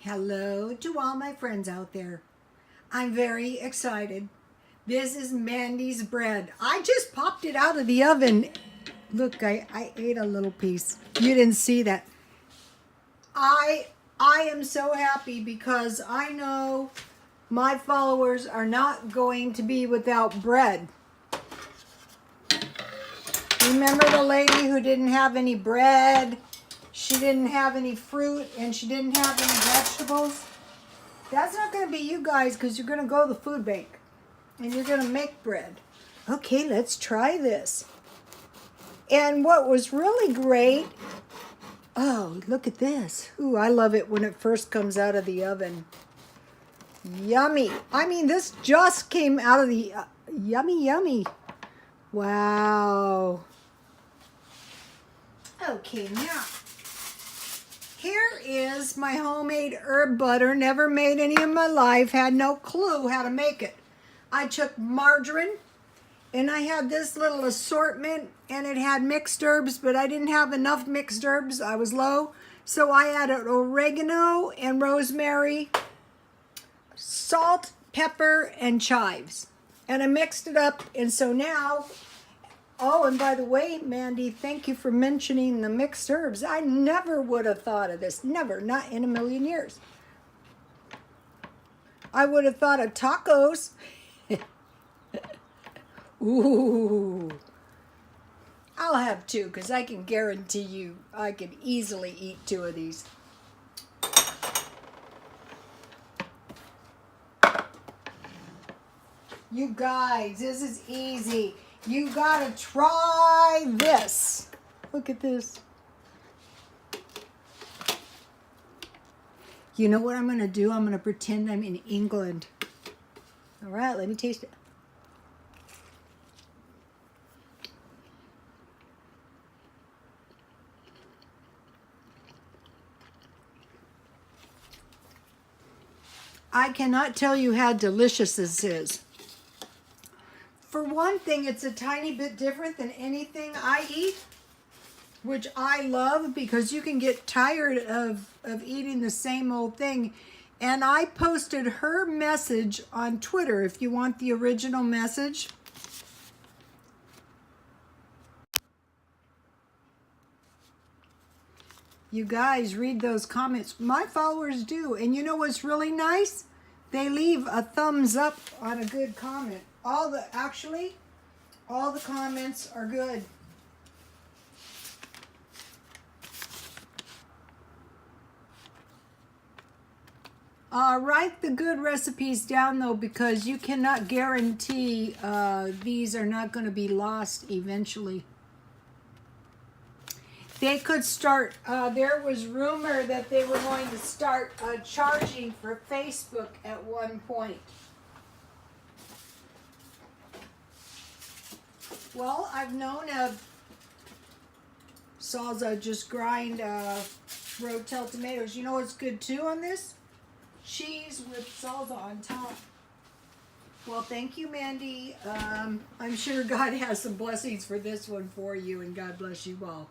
Hello to all my friends out there. I'm very excited. This is Mandy's bread. I just popped it out of the oven. Look, I ate a little piece. You didn't see that. I am so happy because I know my followers are not going to be without bread. Remember the lady who didn't have any bread? She didn't have any fruit and she didn't have any vegetables. That's not going to be you guys because you're going to go to the food bank and you're going to make bread. Okay, let's try this. And what was really great, oh, look at this. Ooh, I love it when it first comes out of the oven. Yummy. I mean, this just came out of the, yummy, yummy. Wow. Okay, now. Here is my homemade herb butter. Never made any in my life. Had no clue how to make it. I took margarine and I had this little assortment and it had mixed herbs, but I didn't have enough mixed herbs. I was low. So I added oregano and rosemary, salt, pepper, and chives. And I mixed it up. And so now, oh, and by the way, Mandy, thank you for mentioning the mixed herbs. I never would have thought of this. Never, not in a million years. I would have thought of tacos. Ooh. I'll have two because I can guarantee you I could easily eat two of these. You guys, this is easy. You gotta try this. Look at this. You know what I'm gonna do? I'm gonna pretend I'm in England. All right, let me taste it. I cannot tell you how delicious this is. For one thing, it's a tiny bit different than anything I eat, which I love because you can get tired of eating the same old thing. And I posted her message on Twitter if you want the original message. You guys read those comments. My followers do. And you know what's really nice? They leave a thumbs up on a good comment. All the comments are good. Write the good recipes down though, because you cannot guarantee these are not going to be lost eventually. They could start, there was rumor that they were going to start charging for Facebook at one point. Well, I've known of salsa, just grind rotel tomatoes. You know what's good too on this? Cheese with salsa on top. Well, thank you, Mandy. I'm sure God has some blessings for this one for you, and God bless you all.